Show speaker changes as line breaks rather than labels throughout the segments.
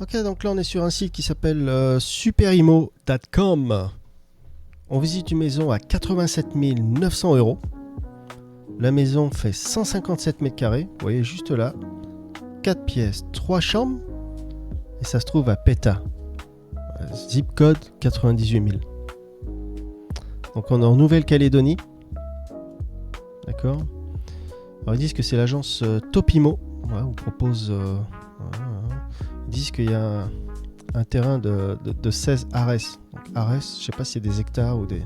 Ok, donc là on est sur un site qui s'appelle superimo.com. On visite une maison à 87 900 €. La maison fait 157 mètres carrés, vous voyez juste là. 4 pièces, 3 chambres. Et ça se trouve à Péta. Zip code 98 000. Donc on est en Nouvelle-Calédonie. D'accord. Alors ils disent que c'est l'agence Topimo. Ouais, on propose... ils disent qu'il y a un terrain de 16 ares. Donc ares, je sais pas si c'est des hectares ou des...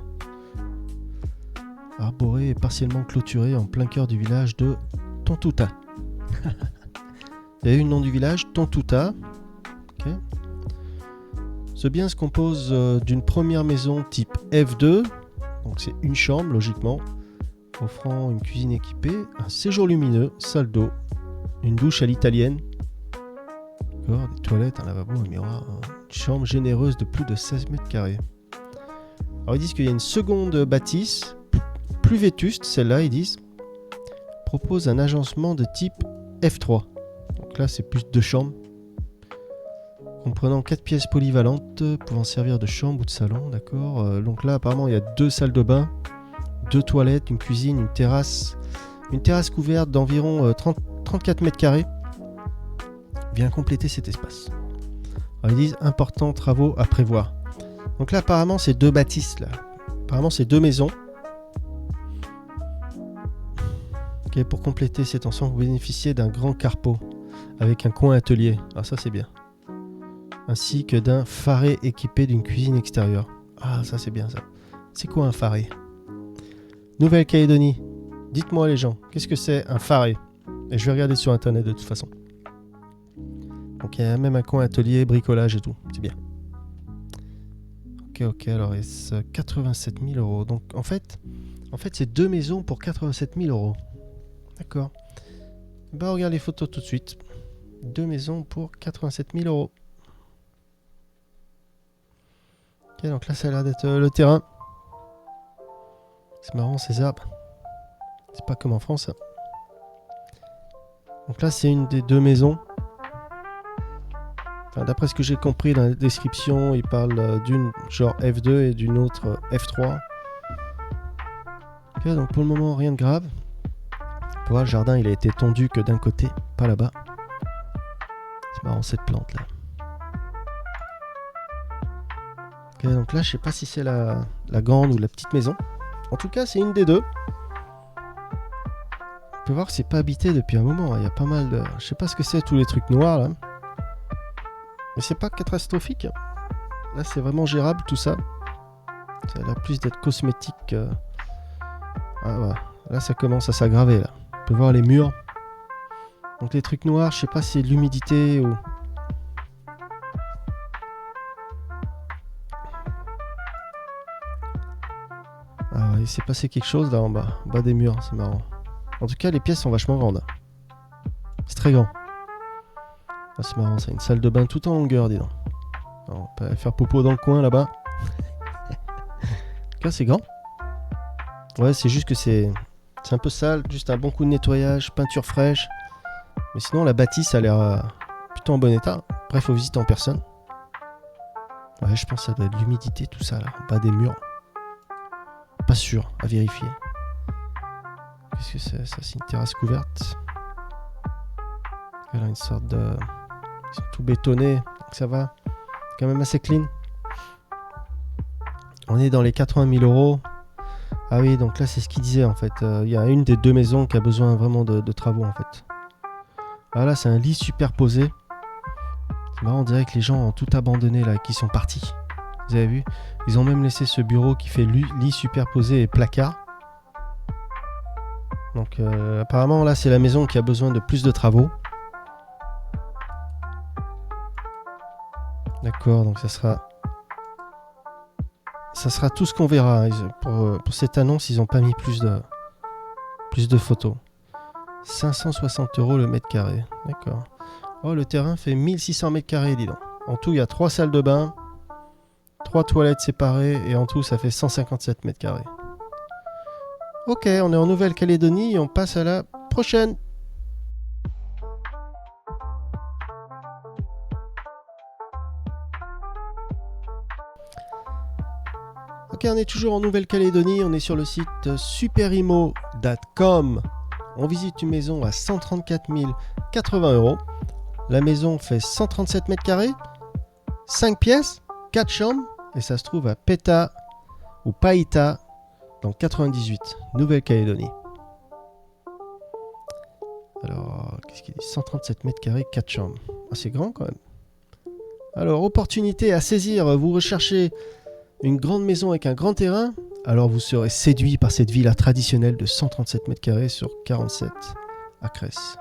Arboré et partiellement clôturé en plein cœur du village de Tontouta. Il y a eu le nom du village, Tontouta. Okay. Ce bien se compose d'une première maison type F2. Donc c'est une chambre logiquement, offrant une cuisine équipée, un séjour lumineux, salle d'eau, une douche à l'italienne, des toilettes, un lavabo, un miroir, une chambre généreuse de plus de 16 mètres carrés. Alors ils disent qu'il y a une seconde bâtisse, plus vétuste, celle-là ils disent, propose un agencement de type F3. Donc là c'est plus 2 chambres, comprenant 4 pièces polyvalentes, pouvant servir de chambre ou de salon, d'accord. Donc là apparemment il y a 2 salles de bain, 2 toilettes, une cuisine, une terrasse couverte d'environ 34 mètres carrés, vient compléter cet espace. Alors ils disent importants travaux à prévoir. Donc là apparemment c'est 2 bâtisses là. Apparemment c'est 2 maisons. Okay, pour compléter cet ensemble, vous bénéficiez d'un grand carpo avec un coin atelier. Ah ça c'est bien. Ainsi que d'un faré équipé d'une cuisine extérieure. Ah ça c'est bien ça. C'est quoi un faré ? Nouvelle-Calédonie. Dites-moi les gens, qu'est-ce que c'est un faré ? Et je vais regarder sur internet de toute façon. Donc il y a même un coin atelier, bricolage et tout. C'est bien. Ok, alors c'est 87 000 €. Donc en fait c'est 2 maisons pour 87 000 €. D'accord. Bah on regarde les photos tout de suite. 2 maisons pour 87 000 €. Ok, donc là ça a l'air d'être le terrain. C'est marrant ces arbres. C'est pas comme en France. Donc là c'est une des 2 maisons. Enfin, d'après ce que j'ai compris dans la description, il parle d'une genre F2 et d'une autre F3. Ok, donc pour le moment rien de grave. Pour voir, le jardin il a été tondu que d'un côté, pas là-bas. C'est marrant cette plante là. Ok, donc là je sais pas si c'est la grande ou la petite maison. En tout cas c'est une des 2. On peut voir que c'est pas habité depuis un moment. Il y a pas mal de... Je sais pas ce que c'est tous les trucs noirs là. Mais c'est pas catastrophique. Là c'est vraiment gérable tout ça. Ça a l'air plus d'être cosmétique. Ah ouais. Là ça commence à s'aggraver là. On peut voir les murs. Donc les trucs noirs, je sais pas si c'est de l'humidité ou... Ah ouais, il s'est passé quelque chose là en bas des murs, c'est marrant. En tout cas les pièces sont vachement grandes. C'est très grand. Ah, c'est marrant, c'est une salle de bain tout en longueur, dis donc. Alors, on peut faire popo dans le coin là-bas. En tout cas c'est grand. Ouais, c'est juste que c'est un peu sale, juste un bon coup de nettoyage, peinture fraîche. Mais sinon la bâtisse a l'air plutôt en bon état. Après il faut visiter en personne. Ouais, je pense que ça doit être de l'humidité tout ça là, en bas des murs. Pas sûr, à vérifier. Qu'est-ce que c'est ? Ça c'est une terrasse couverte. Elle a une sorte de... Ils sont tout bétonnés, donc ça va. C'est quand même assez clean. On est dans les 80 000 €. Ah oui, donc là c'est ce qu'il disait en fait. Il y a une des 2 maisons qui a besoin vraiment de travaux en fait. Ah là c'est un lit superposé. C'est marrant, on dirait que les gens ont tout abandonné là, qui sont partis. Vous avez vu ? Ils ont même laissé ce bureau qui fait lit superposé et placard. Donc apparemment là c'est la maison qui a besoin de plus de travaux. D'accord, donc ça sera tout ce qu'on verra. Pour cette annonce, ils n'ont pas mis plus de photos. 560 € le mètre carré. D'accord. Oh, le terrain fait 1600 mètres carrés, dis donc. En tout, il y a 3 salles de bain, 3 toilettes séparées, et en tout, ça fait 157 mètres carrés. Ok, on est en Nouvelle-Calédonie et on passe à la prochaine. on est toujours en Nouvelle-Calédonie, on est sur le site superimo.com. On visite une maison à 134 080 €. La maison fait 137 mètres carrés, 5 pièces, 4 chambres, et ça se trouve à Peta ou Païta, dans 98, Nouvelle-Calédonie. Alors, qu'est-ce qu'il dit ? 137 mètres carrés, 4 chambres. Ah, c'est grand quand même. Alors, opportunité à saisir. Vous recherchez une grande maison avec un grand terrain. Alors, vous serez séduit par cette villa traditionnelle de 137 mètres carrés sur 47 à Cresse.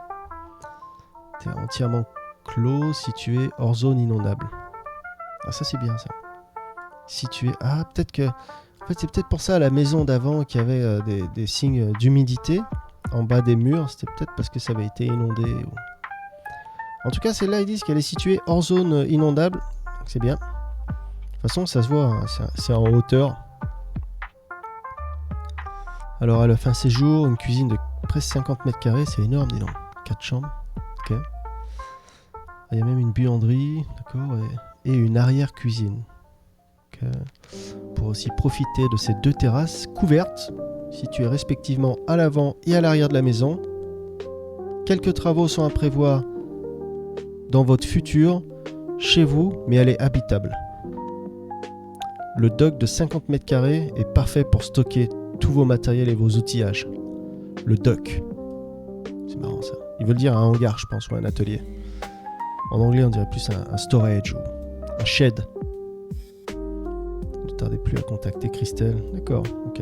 Terrain entièrement clos, situé hors zone inondable. Ah, ça c'est bien ça. Situé... Ah, peut-être que... En fait, c'est peut-être pour ça la maison d'avant qui avait des signes d'humidité en bas des murs. C'était peut-être parce que ça avait été inondé. Ou... En tout cas, celle-là, ils disent qu'elle est située hors zone inondable. Donc c'est bien. De toute façon, ça se voit. Hein, c'est en hauteur. Alors, elle a fait un séjour, une cuisine de presque 50 mètres carrés. C'est énorme, dis donc. 4 chambres. Ok. Il y a même une buanderie. D'accord. Et une arrière-cuisine. Pour aussi profiter de ces deux terrasses couvertes, situées respectivement à l'avant et à l'arrière de la maison. Quelques travaux sont à prévoir dans votre futur, chez vous, mais elle est habitable. Le dock de 50 mètres carrés est parfait pour stocker tous vos matériels et vos outillages. Le dock. C'est marrant ça. Ils veulent dire un hangar, je pense, ou un atelier. En anglais, on dirait plus un storage ou un shed. Ne tardez plus à contacter Christelle. D'accord, ok.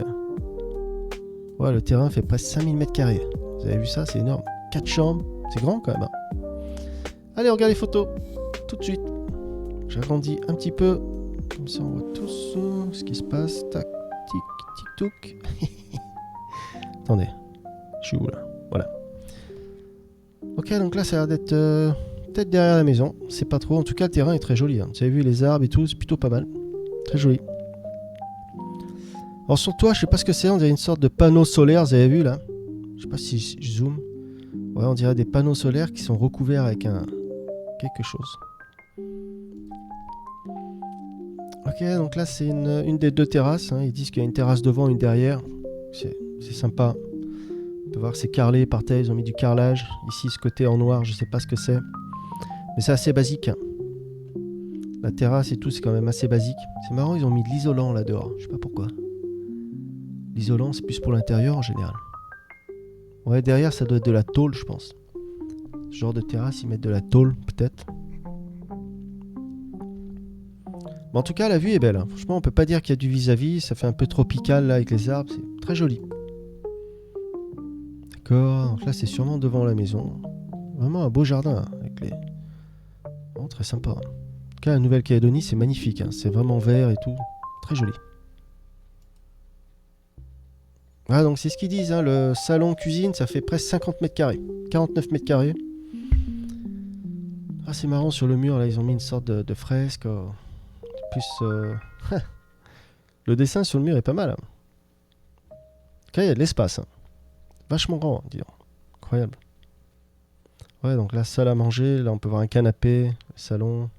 Ouais, le terrain fait presque 5000 mètres carrés. Vous avez vu ça? C'est énorme. 4 chambres. C'est grand quand même. Hein. Allez, on regarde les photos. Tout de suite. J'agrandis un petit peu. Comme ça, on voit tous ce qui se passe. Tac, tic, tic, touc. Attendez. Je suis où là? Voilà. Ok, donc là, ça a l'air d'être peut-être derrière la maison. C'est pas trop. En tout cas, le terrain est très joli. Hein. Vous avez vu les arbres et tout. C'est plutôt pas mal. Très joli. Alors sur toi, je sais pas ce que c'est, on dirait une sorte de panneau solaire, vous avez vu là? Je sais pas si je zoome. Ouais, on dirait des panneaux solaires qui sont recouverts avec quelque chose. Ok, donc là c'est une des deux terrasses. Hein. Ils disent qu'il y a une terrasse devant, une derrière. C'est sympa. On peut voir que c'est carrelé par terre, ils ont mis du carrelage. Ici, ce côté en noir, je sais pas ce que c'est. Mais c'est assez basique. Hein. La terrasse et tout, c'est quand même assez basique. C'est marrant, ils ont mis de l'isolant là dehors. Je sais pas pourquoi. L'isolant, c'est plus pour l'intérieur en général. Ouais, derrière, ça doit être de la tôle, je pense. Ce genre de terrasse, ils mettent de la tôle, peut-être. Mais en tout cas, la vue est belle. Hein. Franchement, on peut pas dire qu'il y a du vis-à-vis. Ça fait un peu tropical là avec les arbres. C'est très joli. D'accord. Donc là, c'est sûrement devant la maison. Vraiment un beau jardin hein, avec les... Vraiment très sympa. En tout cas, la Nouvelle-Calédonie, c'est magnifique. Hein. C'est vraiment vert et tout. Très joli. Ah, donc c'est ce qu'ils disent, hein, le salon-cuisine, ça fait presque 50 mètres carrés. 49 mètres carrés. Ah, c'est marrant, sur le mur, là, ils ont mis une sorte de fresque. Plus... le dessin sur le mur est pas mal. Hein. En tout cas, il y a de l'espace. Hein. Vachement grand, hein, disons. Incroyable. Ouais, donc là, salle à manger. Là, on peut voir un canapé, le salon.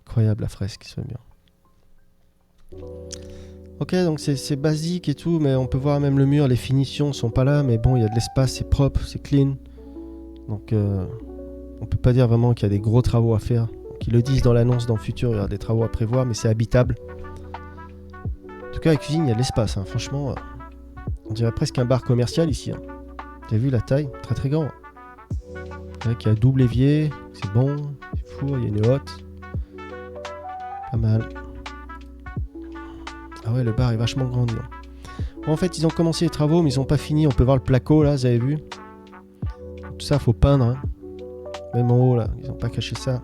Incroyable, la fresque sur le mur. Ok, donc c'est basique et tout, mais on peut voir même le mur, les finitions sont pas là, mais bon, il y a de l'espace, c'est propre, c'est clean. Donc, on peut pas dire vraiment qu'il y a des gros travaux à faire. Donc, ils le disent dans l'annonce, dans le futur, il y aura des travaux à prévoir, mais c'est habitable. En tout cas, la cuisine, il y a de l'espace, hein. Franchement, on dirait presque un bar commercial ici. Hein. T'as vu la taille? Très très grand. Il y a un double évier, c'est bon, c'est four, il y a une hotte. Pas mal. Ah ouais, le bar est vachement grand. Bon, en fait, ils ont commencé les travaux, mais ils n'ont pas fini. On peut voir le placo, là, vous avez vu. Tout ça, faut peindre. Hein. Même en haut, là, ils n'ont pas caché ça.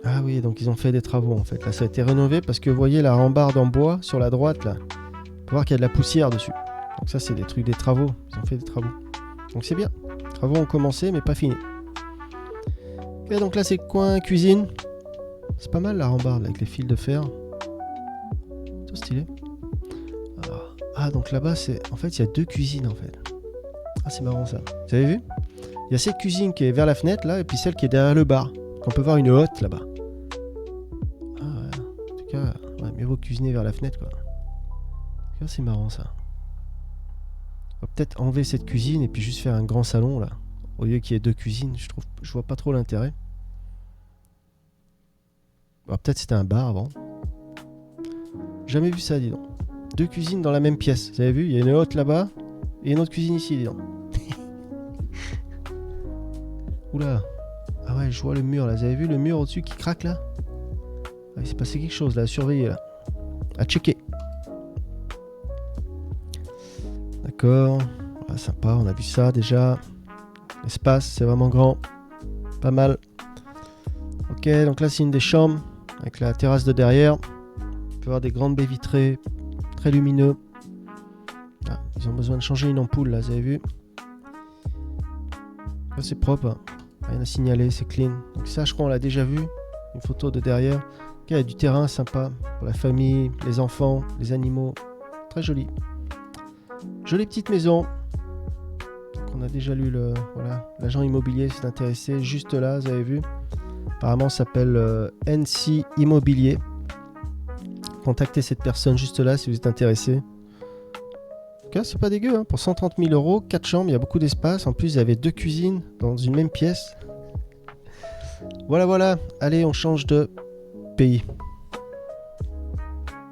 Ah oui, donc ils ont fait des travaux, en fait. Là, ça a été rénové parce que, vous voyez, la rambarde en bois, sur la droite, là. On peut voir qu'il y a de la poussière dessus. Donc ça, c'est des trucs, des travaux. Ils ont fait des travaux. Donc c'est bien. Les travaux ont commencé, mais pas fini. Ok, donc là, c'est coin cuisine. C'est pas mal la rambarde avec les fils de fer. Tout stylé. Ah, donc là-bas, c'est... En fait, il y a deux cuisines, en fait. Ah, c'est marrant, ça. Vous avez vu? Il y a cette cuisine qui est vers la fenêtre, là, et puis celle qui est derrière le bar. On peut voir une hotte, là-bas. Ah, ouais. cuisiner vers la fenêtre, quoi. C'est marrant, ça. On va peut-être enlever cette cuisine et puis juste faire un grand salon, là. Au lieu qu'il y ait 2 cuisines, je vois pas trop l'intérêt. Bah, peut-être c'était un bar avant. Jamais vu ça, dis donc. 2 cuisines dans la même pièce. Vous avez vu, il y a une autre là-bas et une autre cuisine ici, dis donc. Oula. Ah ouais, je vois le mur là. Vous avez vu le mur au-dessus qui craque là? Ah, il s'est passé quelque chose là, à surveiller là. À checker. D'accord. Ah, sympa, on a vu ça déjà. L'espace, c'est vraiment grand. Pas mal. Ok, donc là c'est une des chambres avec la terrasse de derrière. On peut avoir des grandes baies vitrées, très lumineux. Ah, ils ont besoin de changer une ampoule là, vous avez vu. Là c'est propre, hein. Rien à signaler, c'est clean. Donc ça je crois on l'a déjà vu, une photo de derrière. Ok, il y a du terrain sympa pour la famille, les enfants, les animaux. Très joli. Jolie petite maison. Donc on a déjà lu le... Voilà, l'agent immobilier s'est intéressé juste là, vous avez vu. Apparemment ça s'appelle NC Immobilier. Contactez cette personne juste là si vous êtes intéressé. En tout cas, c'est pas dégueu, hein. Pour 130 000 euros, 4 chambres, il y a beaucoup d'espace. En plus, il y avait 2 cuisines dans une même pièce. Voilà, voilà. Allez, on change de pays.